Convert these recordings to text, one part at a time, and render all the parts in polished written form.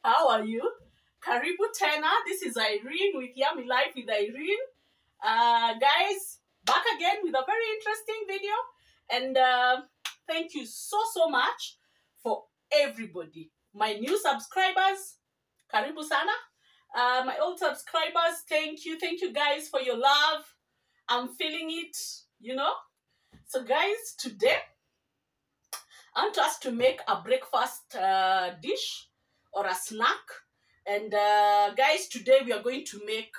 How are you? Karibu Tena. This is Irene with Yummy Life with Irene. Guys, back again with a very interesting video. And thank you so much for everybody. My new subscribers, Karibu Sana. My old subscribers, thank you. Thank you guys for your love. I'm feeling it, you know. So guys, today, I want us to make a breakfast dish or a snack. And guys, today we are going to make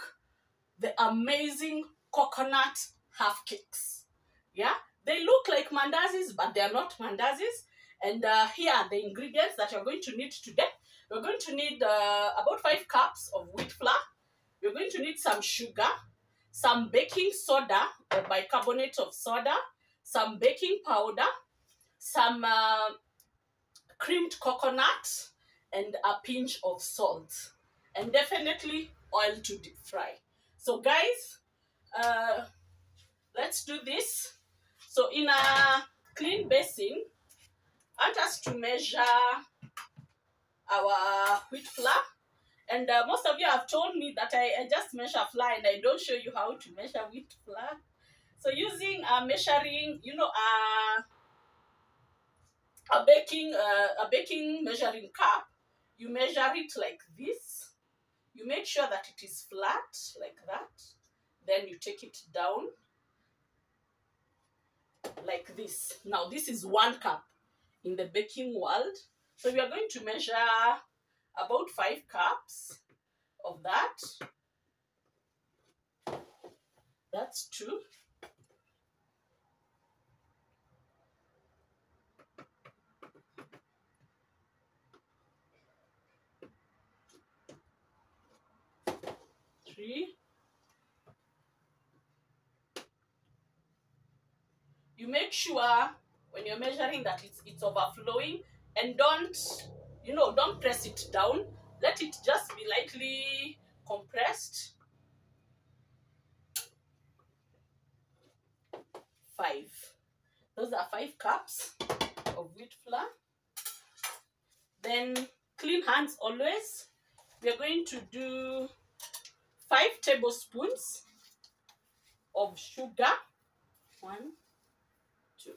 the amazing coconut half cakes. Yeah, they look like mandazis, but they are not mandazis. And here are the ingredients that you're going to need today. We're going to need about 5 cups of wheat flour. We're going to need some sugar, some baking soda or bicarbonate of soda, some baking powder, some creamed coconut, and a pinch of salt, and definitely oil to deep fry. So guys, let's do this. So in a clean basin, I want us to measure our wheat flour. And most of you have told me that I just measure flour and I don't show you how to measure wheat flour. So using a measuring, you know, a baking measuring cup, you measure it like this. You make sure that it is flat like that. Then you take it down like this. Now this is 1 cup in the baking world. So we are going to measure about 5 cups of that. That's 2. You make sure when you're measuring that it's overflowing, and don't press it down. Let it just be lightly compressed. 5. Those are 5 cups of wheat flour. Then clean hands always. We are going to do 5 tablespoons of sugar. 1, 2.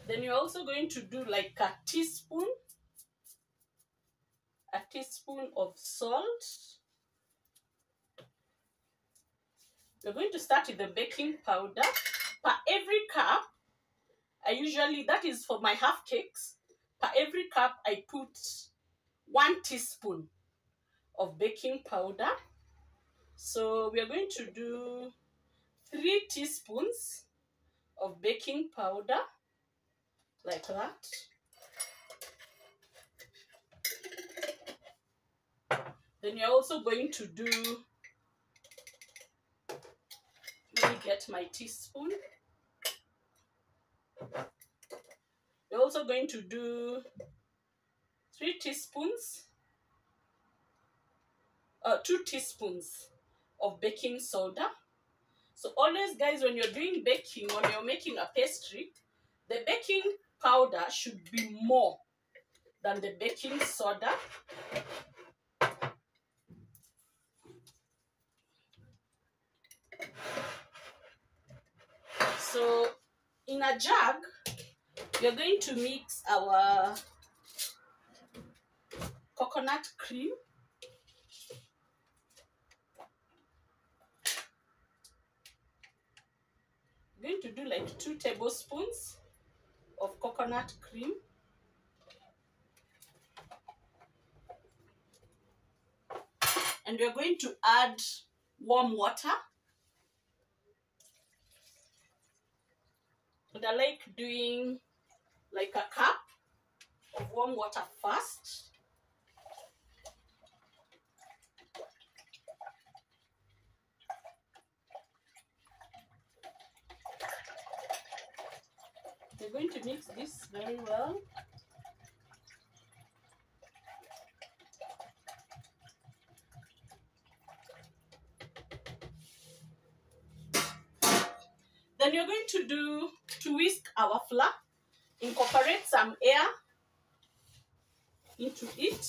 Then you're also going to do like a teaspoon of salt. We're going to start with the baking powder. Per every cup, that is for my half cakes, per every cup I put 1 teaspoon of baking powder. So we are going to do 3 teaspoons of baking powder like that. Then you're also going to do, let me get my teaspoon. You're also going to do 2 teaspoons of baking soda. So always guys, when you're doing baking, when you're making a pastry, the baking powder should be more than the baking soda. So in a jug, we're going to mix our coconut cream. We're going to do like 2 tablespoons of coconut cream. And we're going to add warm water. And I like doing like a cup of warm water first. We're going to mix this very well. Then you're going to whisk our flour, incorporate some air into it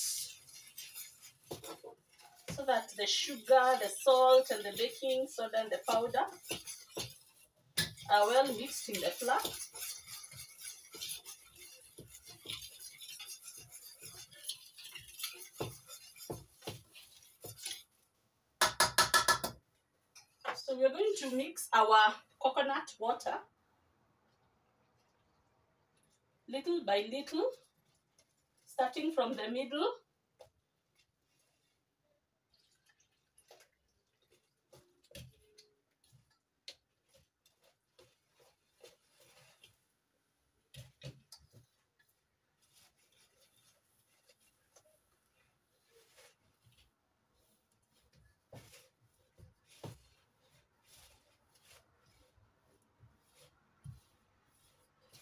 so that the sugar, the salt, and the baking soda and the powder are well mixed in the flour. So we're going to mix our coconut water little by little, starting from the middle.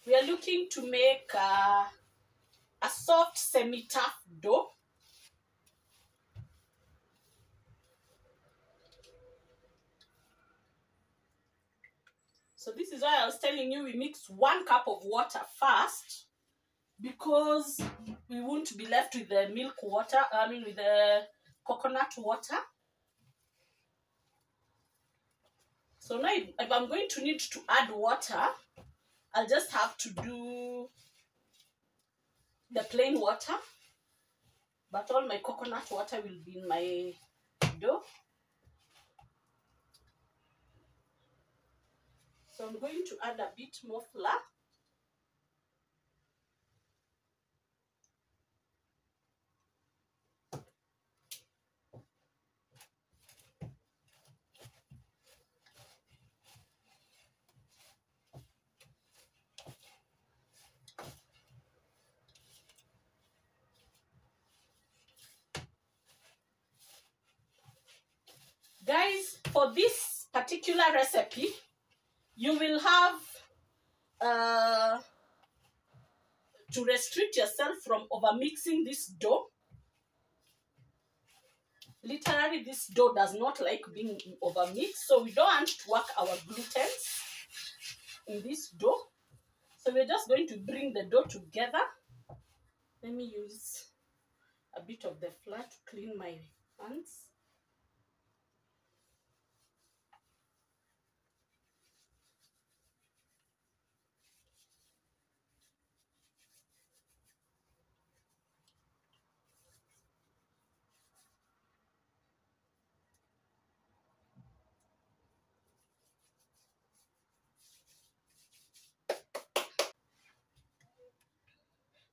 We are looking to make a soft semi-tough dough. So this is why I was telling you we mix 1 cup of water first, because we won't be left with the milk water, with the coconut water. So now if I'm going to need to add water, I'll just have to do the plain water, but all my coconut water will be in my dough. So I'm going to add a bit more flour. Guys, for this particular recipe, you will have to restrict yourself from overmixing this dough. Literally, this dough does not like being overmixed, so we don't want to work our glutens in this dough. So we're just going to bring the dough together. Let me use a bit of the flour to clean my hands.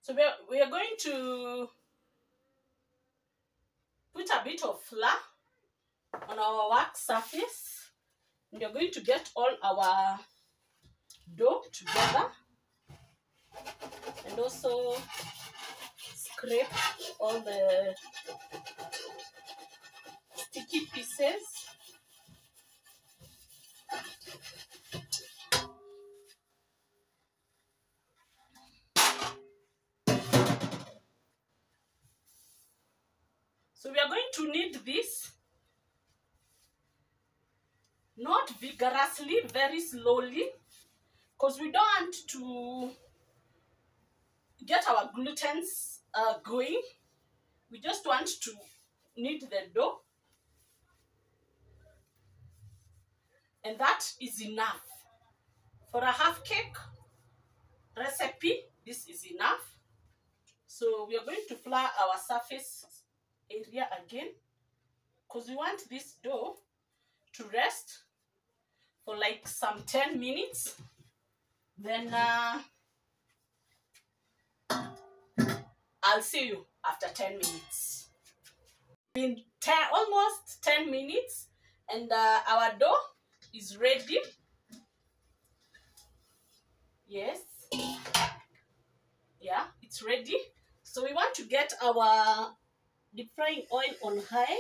So we are going to put a bit of flour on our wax surface. We are going to get all our dough together and also scrape all the sticky pieces. So we are going to knead this, not vigorously, very slowly, because we don't want to get our glutens going. We just want to knead the dough, and that is enough. For a half cake recipe, this is enough. So we are going to flour our surface area again, because we want this dough to rest for like some 10 minutes. Then I'll see you after 10 minutes. In almost 10 minutes, and our dough is ready. Yes, yeah, it's ready. So we want to get our deep frying oil on high.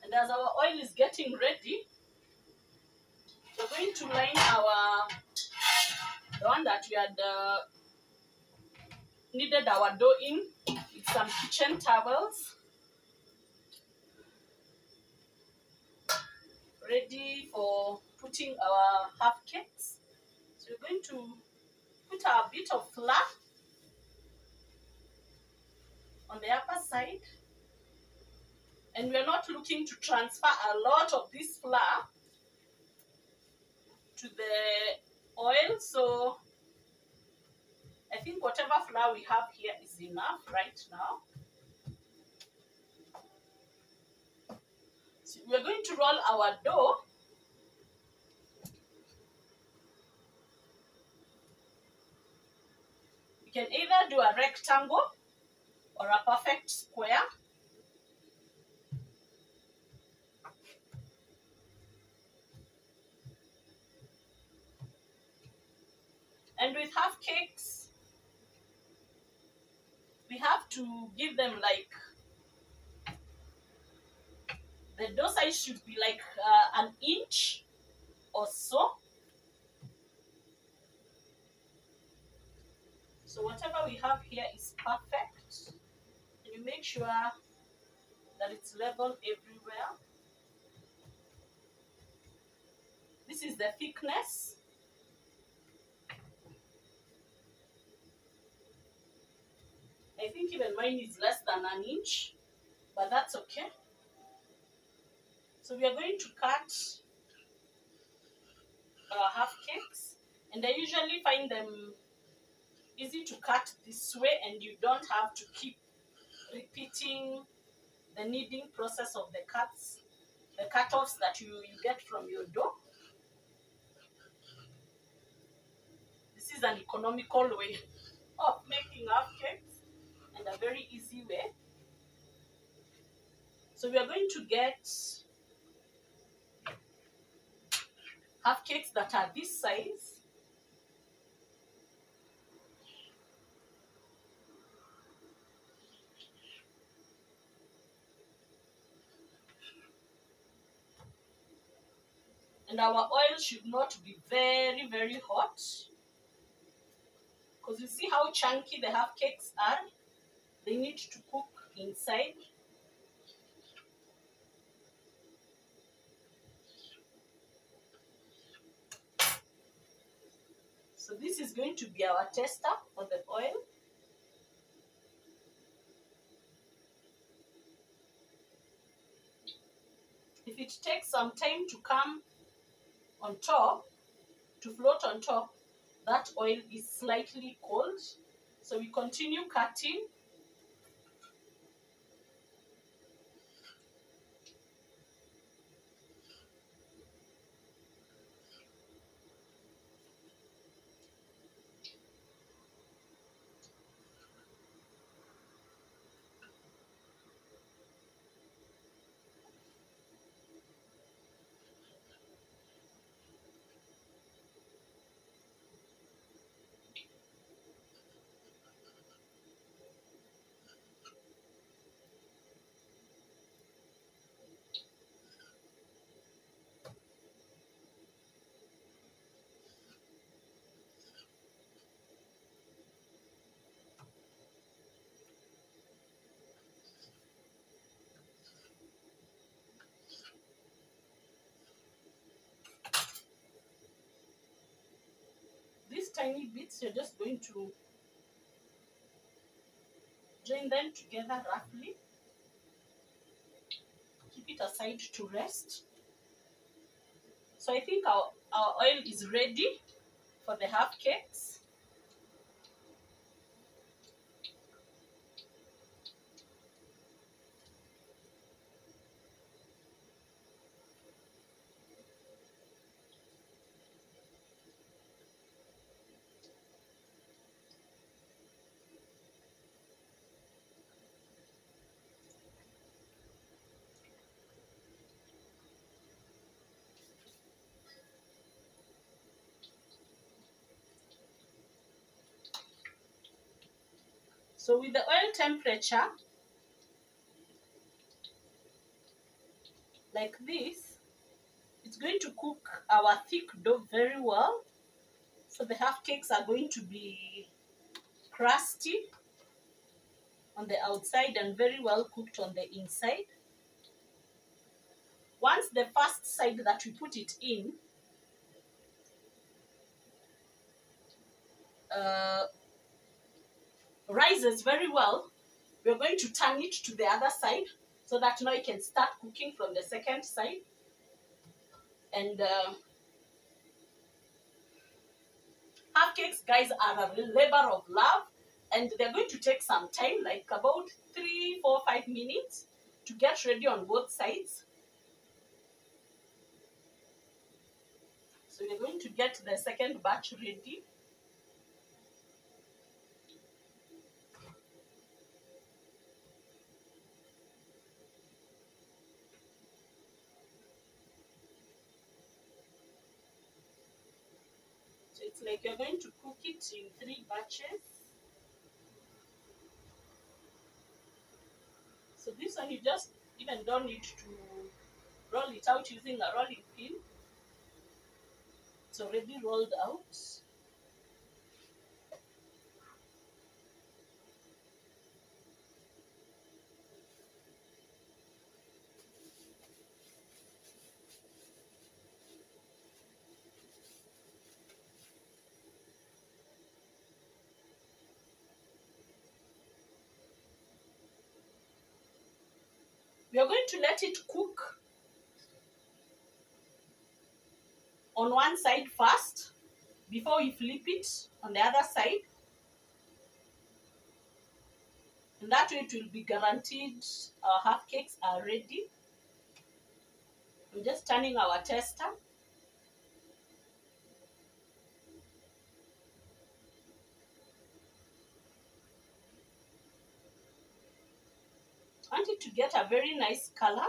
And as our oil is getting ready, we're going to line the one that we had kneaded our dough in with some kitchen towels. Ready for putting our half cakes. So we're going to put our bit of flour on the upper side. And we're not looking to transfer a lot of this flour to the oil. So I think whatever flour we have here is enough right now. So we're going to roll our dough. You can either do a rectangle or a perfect square. And with half cakes, we have to give them like, the dough size should be like an inch or so. So whatever we have here is perfect. And you make sure that it's level everywhere. This is the thickness. I think even mine is less than an inch, but that's okay. So we are going to cut our half cakes, and I usually find them easy to cut this way, and you don't have to keep repeating the kneading process of the cuts, the cut-offs that you get from your dough. This is an economical way of making half cakes and a very easy way. So we are going to get half cakes that are this size. And our oil should not be very, very hot, because you see how chunky the half cakes are. They need to cook inside. So this is going to be our tester for the oil. If it takes some time to come on top, to float on top, that oil is slightly cold. So we continue cutting. These tiny bits, you're just going to join them together roughly. Keep it aside to rest. So I think our oil is ready for the half cakes. So with the oil temperature, like this, it's going to cook our thick dough very well. So the half cakes are going to be crusty. on the outside and very well cooked on the inside. Once the first side that we put it in rises very well, we're going to turn it to the other side so that now it can start cooking from the second side. And half cakes, guys, are a labor of love, and they're going to take some time, like about 3, 4, 5 minutes to get ready on both sides. So we're going to get the second batch ready. So it's like you're going to cook it in 3 batches. So this one you just even don't need to roll it out using a rolling pin. It's already rolled out. We are going to let it cook on one side first before we flip it on the other side. And that way it will be guaranteed our half cakes are ready. I'm just turning our tester. I want it to get a very nice color,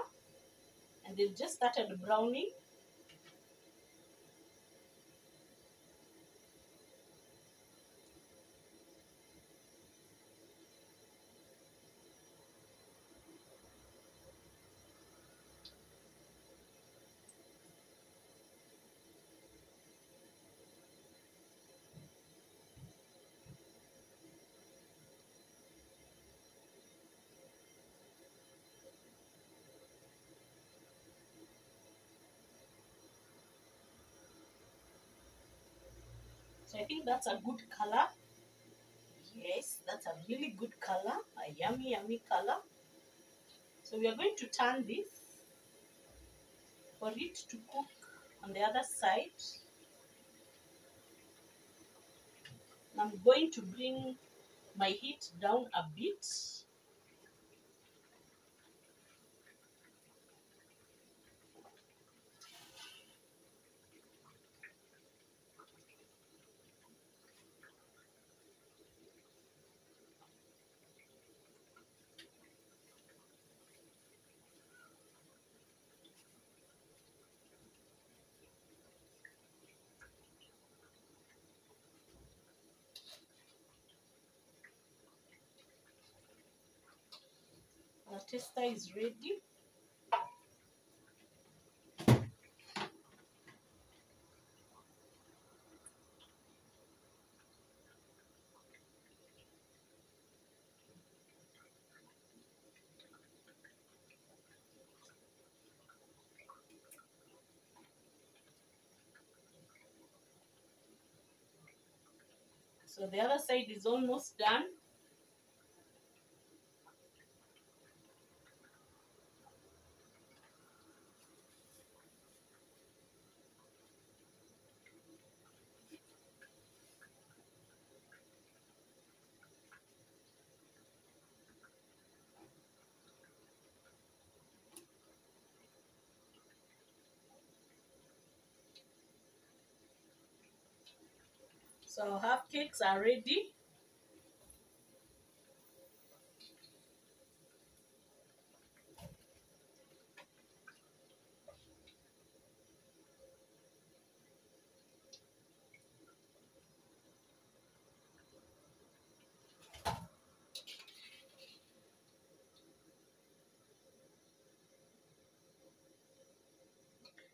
and they've just started browning. So I think that's a good color. Yes, that's a really good color, a yummy, yummy color. So we are going to turn this for it to cook on the other side. And I'm going to bring my heat down a bit. Our tester is ready. So the other side is almost done. So half cakes are ready.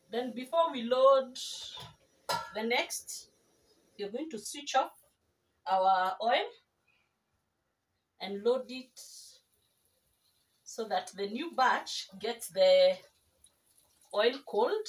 Then before we load the next, we're going to switch off our oil and load it so that the new batch gets the oil cold.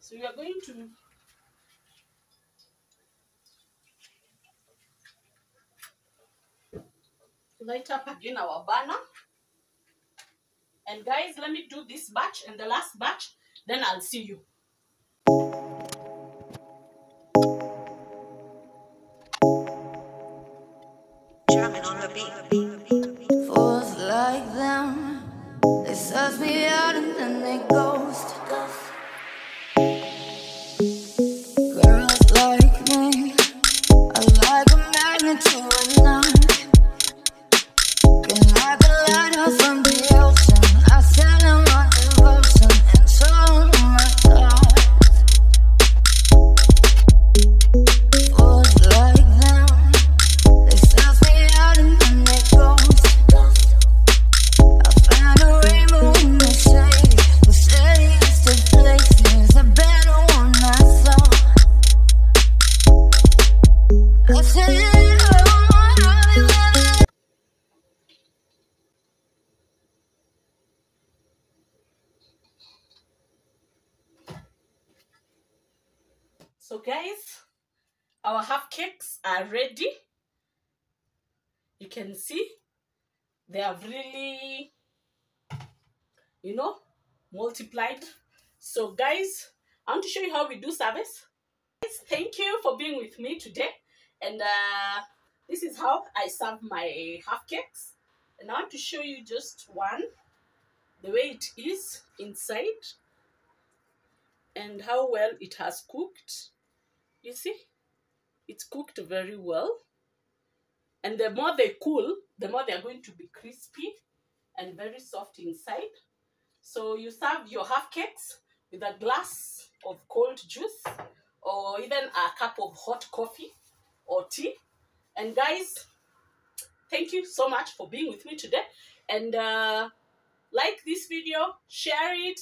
So we are going to light up again our burner. And guys, let me do this batch and the last batch, then I'll see you. German on the beat. Fools like them, they suss me out and then they ghost. Girls like me are like a magnet to a knife. Can like a lighthouse from the ocean. I sell them my devotion and so my God. Fools like them, they suss me out and then they ghost. I find a rainbow in the shade. The steadiest of places, a better one I saw. I said, So guys, our half cakes are ready. You can see they have really, you know, multiplied. So guys, I want to show you how we do service. Guys, thank you for being with me today. And this is how I serve my half cakes. And I want to show you just one, the way it is inside and how well it has cooked. You see, it's cooked very well. And the more they cool, the more they're going to be crispy and very soft inside. So you serve your half cakes with a glass of cold juice or even a cup of hot coffee or tea. And guys, thank you so much for being with me today. And like this video, share it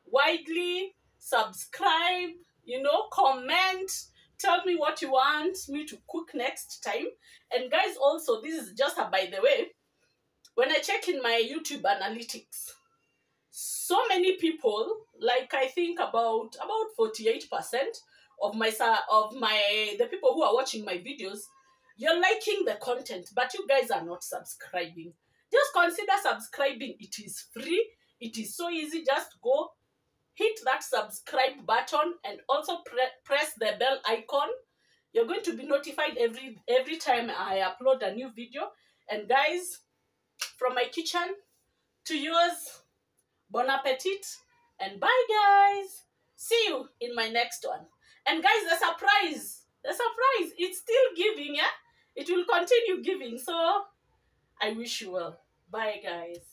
widely, subscribe, you know, comment, tell me what you want me to cook next time. And guys, also, this is just a by the way, when I check in my YouTube analytics, so many people, like I think about 48% of the people who are watching my videos, you're liking the content, but you guys are not subscribing. Just consider subscribing. It is free. It is so easy. Just go hit that subscribe button and also press the bell icon. You're going to be notified every time I upload a new video. And guys, from my kitchen to yours, bon appetit, and bye guys. See you in my next one. And guys, the surprise, it's still giving, yeah? It will continue giving. So I wish you well. Bye guys.